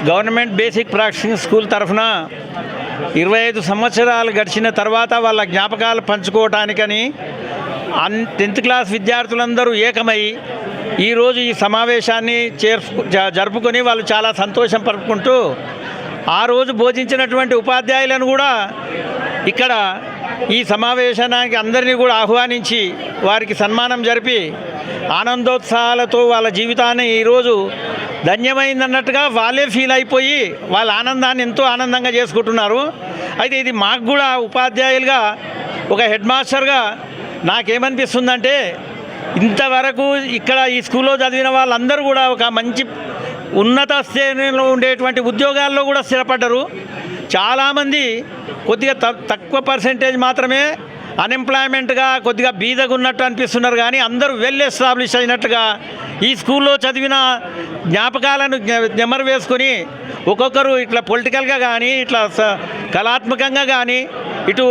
Government basic practising school తరఫున 25 సంవత్సరాలు గడిచిన తర్వాత వాళ్ళ జ్ఞాపకాలు పంచుకోవటానికని 10th క్లాస్ విద్యార్థులందరూ ఏకమై ఈరోజు ఈ సమావేశాన్ని జరుపుకొని వాళ్ళు చాలా సంతోషం పరుపుకుంటూ ఆ రోజు బోధించినటువంటి ఉపాధ్యాయులను కూడా ఇక్కడ ఈ సమావేశానికి అందరినీ కూడా ఆహ్వానించి వారికి సన్మానం జరిపి ఆనందోత్సాహాలతో వాళ్ళ జీవితాన్ని ఈరోజు ధన్యమైందన్నట్టుగా వాళ్ళే ఫీల్ అయిపోయి వాళ్ళ ఆనందాన్ని ఎంతో ఆనందంగా చేసుకుంటున్నారు. అయితే ఇది మాకు కూడా ఉపాధ్యాయులుగా ఒక హెడ్ మాస్టర్గా నాకేమనిపిస్తుందంటే ఇంతవరకు ఇక్కడ ఈ స్కూల్లో చదివిన వాళ్ళందరూ కూడా ఒక మంచి ఉన్నత శ్రేణిలో ఉండేటువంటి ఉద్యోగాల్లో కూడా స్థిరపడ్డరు. చాలామంది కొద్దిగా తక్కువ పర్సెంటేజ్ మాత్రమే అన్ఎంప్లాయ్మెంట్గా కొద్దిగా బీదగా ఉన్నట్టు అనిపిస్తున్నారు. కానీ అందరూ వెల్ ఎస్టాబ్లిష్ అయినట్టుగా ఈ స్కూల్లో చదివిన జ్ఞాపకాలను నెమరు వేసుకొని ఒక్కొక్కరు ఇట్లా పొలిటికల్గా కానీ ఇట్లా కళాత్మకంగా కానీ ఇటు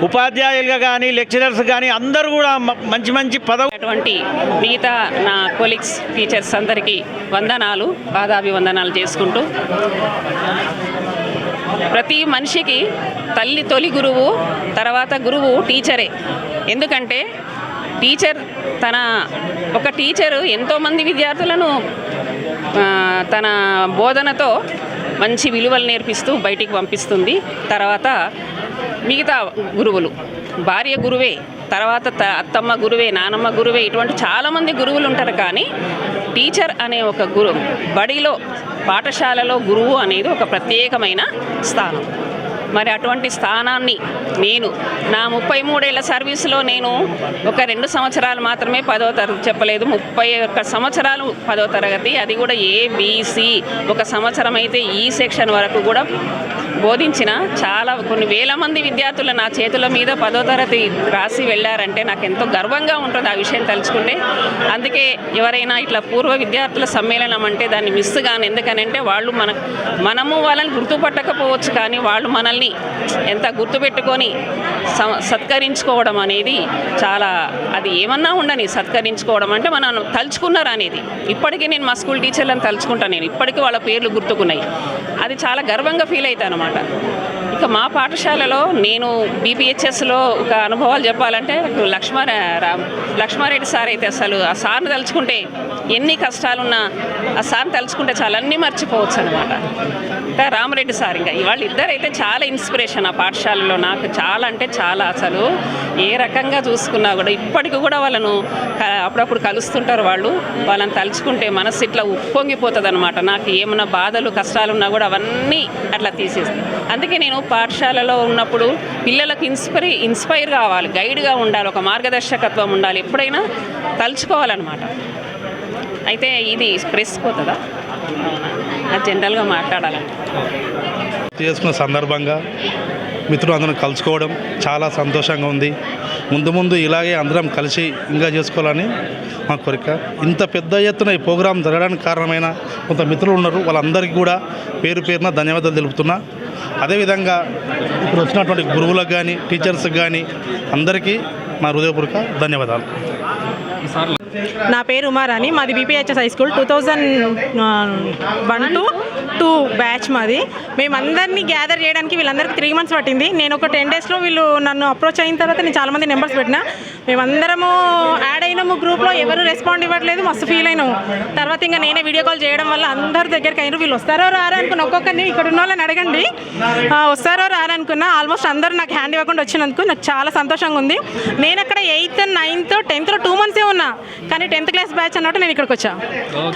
ఉపాధ్యాయులుగా కానీ లెక్చరర్స్ కానీ అందరూ కూడా మంచి మంచి అటువంటి మిగతా నా కొలీగ్స్ టీచర్స్ అందరికీ వందనాలు, పాదాభివందనాలు చేసుకుంటూ ప్రతి మనిషికి తల్లి తొలి గురువు, తర్వాత గురువు టీచరే. ఎందుకంటే ఒక టీచరు ఎంతోమంది విద్యార్థులను తన బోధనతో మంచి విలువలు నేర్పిస్తూ బయటికి పంపిస్తుంది. తర్వాత మిగతా గురువులు, భార్య గురువే, తర్వాత అత్తమ్మ గురువే, నానమ్మ గురువే, ఇటువంటి చాలామంది గురువులు ఉంటారు. కానీ టీచర్ అనే ఒక బడిలో పాఠశాలలో గురువు అనేది ఒక ప్రత్యేకమైన స్థానం. మరి అటువంటి స్థానాన్ని నేను నా 33 ఏళ్ల సర్వీసులో నేను ఒక 2 సంవత్సరాలు మాత్రమే 10వ తరగతి చెప్పలేదు, 31 సంవత్సరాలు 10వ తరగతి, అది కూడా ABC, ఒక సంవత్సరం అయితే ఈ సెక్షన్ వరకు కూడా బోధించిన కొన్ని వేల మంది విద్యార్థులు నా చేతుల మీద 10వ తరగతి రాసి వెళ్ళారంటే నాకు ఎంతో గర్వంగా ఉంటుంది ఆ విషయం తలుచుకుంటే. అందుకే ఎవరైనా ఇట్లా పూర్వ విద్యార్థుల సమ్మేళనం అంటే దాన్ని మిస్ కాను. ఎందుకనంటే మనము వాళ్ళని గుర్తుపట్టకపోవచ్చు, కానీ వాళ్ళు మనల్ని ఎంత గుర్తుపెట్టుకొని సత్కరించుకోవడం అనేది చాలా, అది ఏమన్నా ఉండని సత్కరించుకోవడం అంటే మనం తలుచుకున్నారు అనేది. ఇప్పటికీ నేను మా స్కూల్ టీచర్లను తలుచుకుంటాను, నేను ఇప్పటికీ వాళ్ళ పేర్లు గుర్తుకున్నాయి. అది చాలా గర్వంగా ఫీల్ అవుతాను అన్నమాట. ఇక మా పాఠశాలలో నేను BPHSలో ఒక అనుభవాలు చెప్పాలంటే లక్ష్మారెడ్డి సార్ అయితే అసలు ఆ సార్ని తలుచుకుంటే ఎన్ని కష్టాలున్నా ఆ సార్ని తలుచుకుంటే చాలా అన్నీ మర్చిపోవచ్చు అనమాట. ఇంకా రామరెడ్డి సార్, ఇంకా వాళ్ళిద్దరైతే చాలా ఇన్స్పిరేషన్ ఆ పాఠశాలలో నాకు. చాలా అంటే చాలా, అసలు ఏ రకంగా చూసుకున్నా కూడా ఇప్పటికి కూడా వాళ్ళను అప్పుడప్పుడు కలుస్తుంటారు. వాళ్ళని తలుచుకుంటే మనసు ఇట్లా ఉప్పొంగిపోతుంది అనమాట. నాకు ఏమైనా బాధలు కష్టాలున్నా కూడా అవన్నీ అట్లా తీసేస్తాను. అందుకే నేను పాఠశాలలో ఉన్నప్పుడు పిల్లలకు ఇన్స్పైర్ కావాలి, గైడ్గా ఉండాలి, ఒక మార్గదర్శకత్వం ఉండాలి, ఎప్పుడైనా తలుచుకోవాలన్నమాట. అయితే ఇది ప్రెస్ పోతుందా, అది జనరల్గా మాట్లాడాలంటే చేసుకున్న సందర్భంగా మిత్రులు అందరం కలుసుకోవడం చాలా సంతోషంగా ఉంది. ముందు ఇలాగే అందరం కలిసి ఇంకా చేసుకోవాలని మా కోరిక. ఇంత పెద్ద ఎత్తున ఈ ప్రోగ్రాం జరగడానికి కారణమైన కొంత మిత్రులు ఉన్నారు, వాళ్ళందరికీ కూడా పేరున ధన్యవాదాలు తెలుపుతున్నా. అదేవిధంగా ఇప్పుడు వచ్చినటువంటి గురువులకు కానీ టీచర్స్కి కానీ అందరికీ మా హృదయపూర్వక ధన్యవాదాలు. నా పేరు ఉమారాణి, మాది BPHS high school 2001 to 2 batch మాది. మేమందరినీ గ్యాదర్ చేయడానికి వీళ్ళందరికీ 3 months పట్టింది. నేను ఒక 10 daysలో వీళ్ళు నన్ను అప్రోచ్ అయిన తర్వాత నేను చాలామంది నెంబర్స్ పెట్టినా. మేమందరము యాడ్ అయినాము గ్రూప్లో, ఎవరు రెస్పాండ్ ఇవ్వట్లేదు, మస్తు ఫీల్ అయినాము. తర్వాత ఇంకా నేనే వీడియో కాల్ చేయడం వల్ల అందరి దగ్గరికి అయినారు. వీళ్ళు వస్తారో రారా అనుకున్న, ఒక్కొక్కరిని ఇక్కడ ఉన్న వాళ్ళని అడగండి వస్తారో రారా అనుకున్నా. ఆల్మోస్ట్ అందరూ నాకు హ్యాండ్ ఇవ్వకుండా వచ్చినందుకు నాకు చాలా సంతోషంగా ఉంది. నేను అక్కడ 8th, 9th, 10thలో 2 months ఉన్నా, కానీ 10th క్లాస్ బ్యాచ్ అన్నట్టు నేను ఇక్కడికి వచ్చా.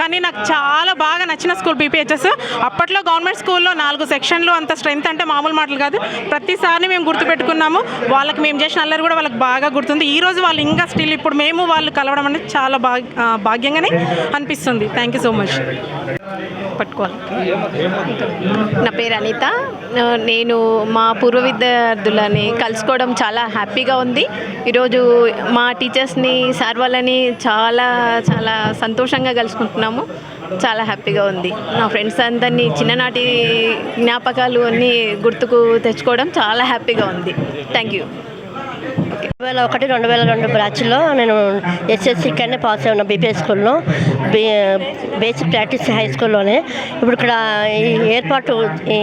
కానీ నాకు చాలా బాగా నచ్చిన స్కూల్ BPHS. అప్పట్లో గవర్నమెంట్ స్కూల్లో 4 సెక్షన్లు, అంత స్ట్రెంత్ అంటే మామూలు మాటలు కాదు. ప్రతిసారి మేము గుర్తుపెట్టుకున్నాము. వాళ్ళకి మేము చేసిన అల్లరి కూడా వాళ్ళకి బాగా గుర్తుంది. ఈరోజు వాళ్ళు ఇంకా స్టిల్ ఇప్పుడు మేము వాళ్ళు కలవడం అనేది చాలా భాగ్యంగానే అనిపిస్తుంది. Thank you so much. పట్టుకోవాలి. నా పేరు అనిత. నేను మా పూర్వ విద్యార్థులని కలుసుకోవడం చాలా హ్యాపీగా ఉంది. ఈరోజు మా టీచర్స్ని, సార్ వాళ్ళని చాలా చాలా సంతోషంగా కలుసుకుంటున్నాము. చాలా హ్యాపీగా ఉంది. నా ఫ్రెండ్స్ అందరినీ చిన్ననాటి జ్ఞాపకాలు అన్నీ గుర్తుకు తెచ్చుకోవడం చాలా హ్యాపీగా ఉంది. Thank you. ఓకే. 2001-2002 బ్యాచ్లో నేను ఎస్ఎస్సి కన్నా పాస్ అయినా బీపీఎస్ స్కూల్లో బేసిక్ ప్రాక్టీస్ హై స్కూల్లోనే. ఇప్పుడు ఇక్కడ ఈ ఏర్పాటు ఈ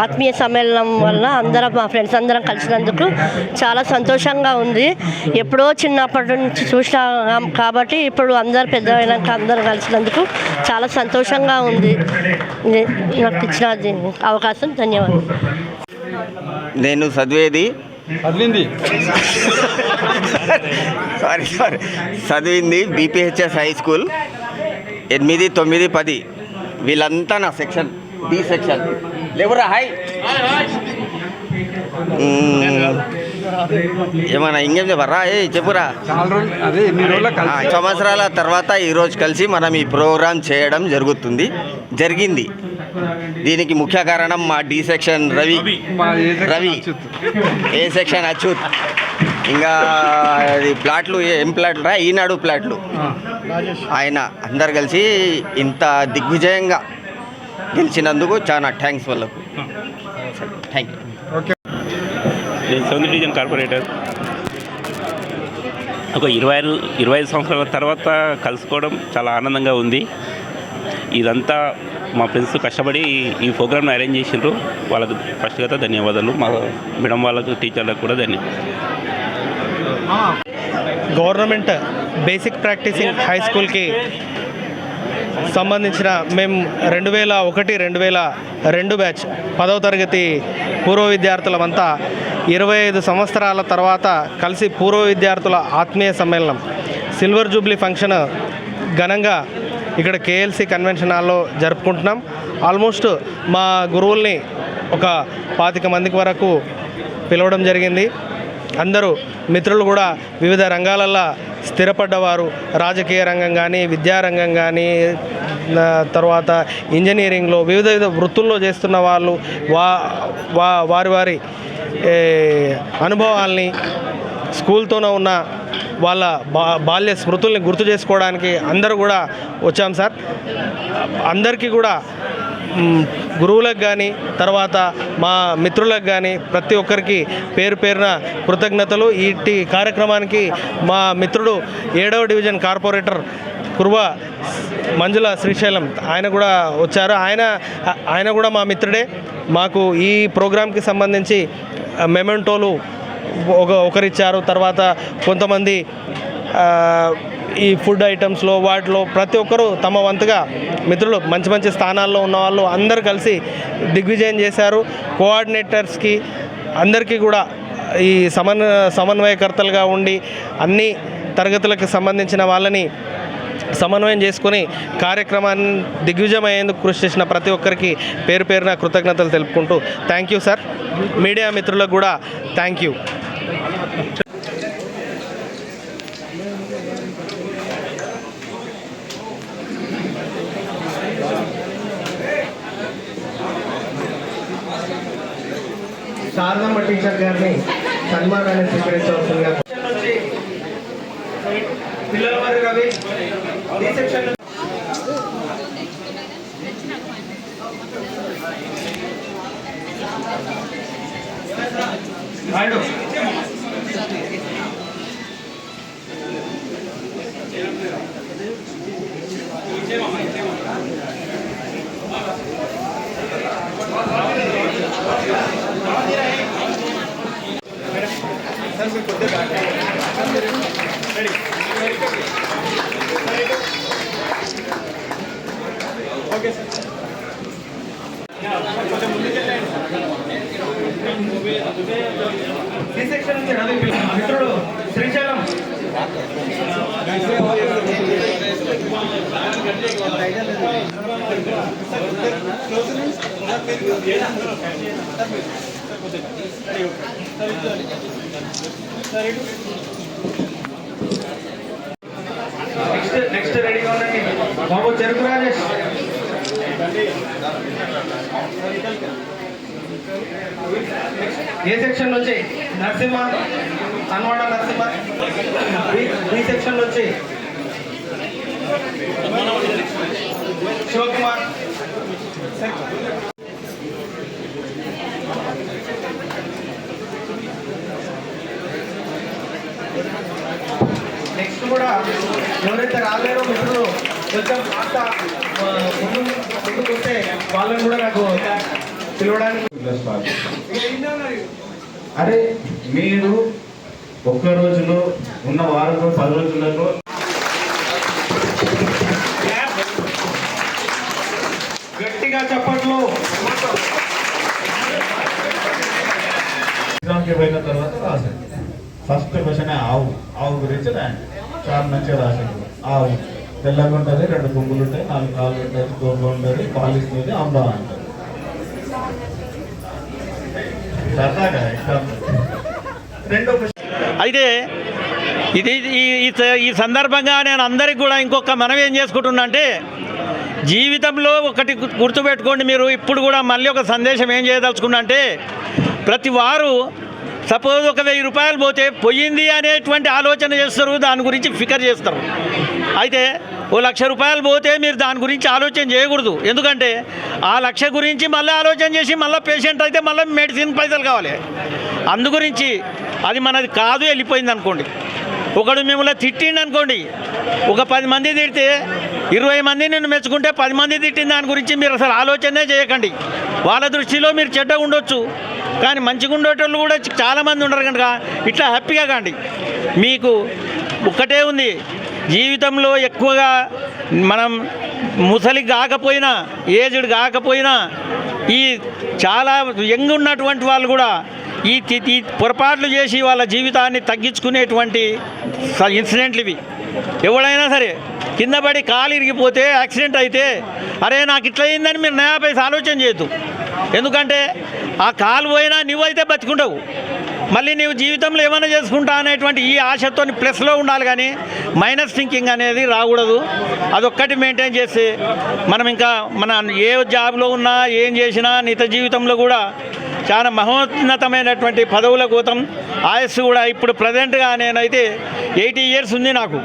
ఆత్మీయ సమ్మేళనం వల్ల అందరం మా ఫ్రెండ్స్ అందరం కలిసినందుకు చాలా సంతోషంగా ఉంది. ఎప్పుడో చిన్నప్పటి నుంచి చూసినాం కాబట్టి ఇప్పుడు అందరు పెద్ద అయినాక అందరం కలిసినందుకు చాలా సంతోషంగా ఉంది. నాకు ఇచ్చిన అవకాశం ధన్యవాదాలు. నేను చదివింది బీపీహెచ్ఎస్ హై స్కూల్ 8, 9, 10. వీళ్ళంతా నా సెక్షన్ డి సెక్షన్. లేవురా హై ఏమన్నా ఇంకేం చెప్పరా? చెప్పురా. సంవత్సరాల తర్వాత ఈరోజు కలిసి మనం ఈ ప్రోగ్రాం చేయడం జరిగింది. దీనికి ముఖ్య కారణం మా డి సెక్షన్ రవి, ఏ సెక్షన్ అచ్యుత్, ఇంకా ప్లాట్లు ఏం ప్లాట్లురా ఈనాడు ప్లాట్లు ఆయన అందరు కలిసి ఇంత దిగ్విజయంగా గెలిచినందుకు చాలా థ్యాంక్స్ వాళ్ళకు. Thank you. నేను 7th డివిజన్ కార్పొరేటర్. ఒక 25 సంవత్సరాల తర్వాత కలుసుకోవడం చాలా ఆనందంగా ఉంది. ఇదంతా మా ఫ్రెండ్స్ కష్టపడి ఈ ప్రోగ్రామ్ని అరేంజ్ చేసిండ్రు. వాళ్ళకు ఫస్ట్గా ధన్యవాదాలు. మా మేడం వాళ్ళకు, టీచర్లకు కూడా ధన్యవాదాలు. గవర్నమెంట్ బేసిక్ ప్రాక్టీసింగ్ హై స్కూల్కి సంబంధించిన మేము 2001-2002 బ్యాచ్ 10వ తరగతి పూర్వ విద్యార్థులమంతా 25 సంవత్సరాల తర్వాత కలిసి పూర్వ విద్యార్థుల ఆత్మీయ సమ్మేళనం సిల్వర్ జూబ్లీ ఫంక్షన్ ఘనంగా ఇక్కడ కేఎల్సి కన్వెన్షన్ హాల్లో జరుపుకుంటున్నాం. ఆల్మోస్ట్ మా గురువుల్ని ఒక 25 మందికి వరకు పిలవడం జరిగింది. అందరూ మిత్రులు కూడా వివిధ రంగాలలో స్థిరపడ్డవారు, రాజకీయ రంగం కానీ, విద్యారంగం కానీ, తర్వాత ఇంజనీరింగ్లో వివిధ వృత్తుల్లో చేస్తున్న వాళ్ళు వారి అనుభవాల్ని, స్కూల్తోనే ఉన్న వాళ్ళ బాల్య స్మృతుల్ని గుర్తు చేసుకోవడానికి అందరూ కూడా వచ్చాం సార్. అందరికీ కూడా గురువులకు కానీ, తర్వాత మా మిత్రులకు కానీ ప్రతి ఒక్కరికి పేరు పేరున కృతజ్ఞతలు. ఈ కార్యక్రమానికి మా మిత్రుడు 7వ డివిజన్ కార్పొరేటర్ కుర్వ మంజుల శ్రీశైలం ఆయన కూడా వచ్చారు. ఆయన కూడా మా మిత్రుడే. మాకు ఈ ప్రోగ్రాంకి సంబంధించి మెమెంటోలు ఒకరిచ్చారు. తర్వాత కొంతమంది ఈ ఫుడ్ ఐటమ్స్లో వాటిలో ప్రతి ఒక్కరూ తమ వంతుగా మిత్రులు మంచి స్థానాల్లో ఉన్న వాళ్ళు అందరూ కలిసి దిగ్విజయం చేశారు. కోఆర్డినేటర్స్కి అందరికీ కూడా ఈ సమన్వయకర్తలుగా ఉండి అన్ని తరగతులకు సంబంధించిన వాళ్ళని సమన్వయం చేసుకొని కార్యక్రమాన్ని దిగ్విజయం అయ్యేందుకు కృషి చేసిన ప్రతి ఒక్కరికి పేరు పేరున కృతజ్ఞతలు తెలుపుకుంటూ థ్యాంక్ యూ సార్. మీడియా మిత్రులకు కూడా థ్యాంక్ యూ. శారదమ్మ టీచర్ గారిని సన్మానాన్ని స్వీకరించవలసిందిగా పిల్లల వారి రవి ఈ సెక్షన్ మిత్రుడు శ్రీశైలం నెక్స్ట్ రెడీగా ఉండండి బాబు. చెరుకు రాజేష్ ఏ సెక్షన్ నుంచి నరసింహ, అన్వాడ నరసింహ. బి సెక్షన్ నుంచి శివకుమార్. కూడా ఎవరైతే రాలేరో మిత్రులు కొంచెం కాస్త ముందుకుంటే వాళ్ళని కూడా నాకు పిలవడానికి. అరే మీరు ఒక్క రోజులో ఉన్న వారంలో 10 రోజులలో గట్టిగా చెప్పట్లు. ఎగ్జామ్కి పోయిన తర్వాత రాశాను. ఫస్ట్ క్వశ్చన్ ఆవు గురించి రాయండి. చాలా మంచిగా రాశాను. ఆవు తెల్లగా ఉంటుంది, 2 కొమ్ములు ఉంటాయి, 4 కాళ్ళు ఉంటుంది, తోక ఉంటుంది, పాలిస్తుంది, అమ్మ అంటారు. సరదాగా ఎగ్జామ్. రెండో క్వశ్చన్ అయితే ఇది ఈ సందర్భంగా నేను అందరికి కూడా ఇంకొక మనవి ఏం చేసుకుంటున్నా అంటే, జీవితంలో ఒకటి గుర్తుపెట్టుకోండి. మీరు ఇప్పుడు కూడా మళ్ళీ ఒక సందేశం ఏం చేయదలుచుకున్నా అంటే, ప్రతి వారు సపోజ్ ఒక 1000 రూపాయలు పోతే పోయింది అనేటువంటి ఆలోచన చేస్తారు, దాని గురించి ఫికర్ చేస్తారు. అయితే ఓ 1,00,000 రూపాయలు పోతే మీరు దాని గురించి ఆలోచన చేయకూడదు. ఎందుకంటే ఆ 1,00,000 గురించి మళ్ళీ ఆలోచన చేసి మళ్ళీ పేషెంట్ అయితే మళ్ళీ మెడిసిన్ పైసలు కావాలి. అందుగురించి అది మనది కాదు, వెళ్ళిపోయింది అనుకోండి. ఒకడు మిమ్మల్ని తిట్టిండు అనుకోండి, ఒక 10 మంది తిడితే 20 మంది నిన్ను మెచ్చుకుంటే 10 మంది తిట్టిన దాని గురించి మీరు అసలు ఆలోచనే చేయకండి. వాళ్ళ దృష్టిలో మీరు చెడ్డగా ఉండొచ్చు, కానీ మంచిగా ఉండేటోళ్ళు కూడా చాలామంది ఉండరు కనుక ఇట్లా హ్యాపీగా కాండి. మీకు ఒక్కటే ఉంది, జీవితంలో ఎక్కువగా మనం ముసలి కాకపోయినా, ఏజ్డ్ కాకపోయినా, ఈ చాలా యంగ్ ఉన్నటువంటి వాళ్ళు కూడా ఈ పొరపాట్లు చేసి వాళ్ళ జీవితాన్ని తగ్గించుకునేటువంటి ఇన్సిడెంట్లు ఇవి. ఎవడైనా సరే కింద పడి కాలు ఇరిగిపోతే, యాక్సిడెంట్ అయితే, అరే నాకు ఇట్లా అయిందని మీరు నయా పైసా ఆలోచన చేయొద్దు. ఎందుకంటే ఆ కాలు పోయినా నువ్వైతే బతుకుంటావు, మళ్ళీ నీవు జీవితంలో ఏమైనా చేసుకుంటా అనేటువంటి ఈ ఆశతో ప్లస్లో ఉండాలి, కానీ మైనస్ థింకింగ్ అనేది రాకూడదు. అదొక్కటి మెయింటైన్ చేస్తే మనం ఇంకా మన ఏ జాబ్లో ఉన్నా, ఏం చేసినా నిత్య జీవితంలో కూడా చాలా మహోన్నతమైనటువంటి పదవుల కోసం ఆయస్సు కూడా. ఇప్పుడు ప్రజెంట్గా నేనైతే 80 ఇయర్స్ ఉంది నాకు,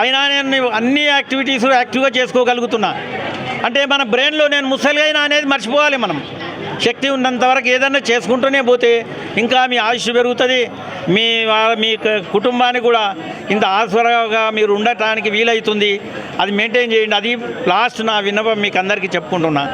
అయినా నేను అన్ని యాక్టివిటీస్ యాక్టివ్గా చేసుకోగలుగుతున్నా. అంటే మన బ్రెయిన్లో నేను ముసలిగైనా అనేది మర్చిపోవాలి. మనం శక్తి ఉన్నంత వరకు ఏదన్నా చేసుకుంటూనే పోతే ఇంకా మీ ఆయుష్ పెరుగుతుంది, మీ కుటుంబానికి కూడా ఇంత ఆసరాగా మీరు ఉండటానికి వీలవుతుంది. అది మెయింటైన్ చేయండి. అది లాస్ట్ నా విన్నపం మీకు అందరికీ చెప్పుకుంటున్నా.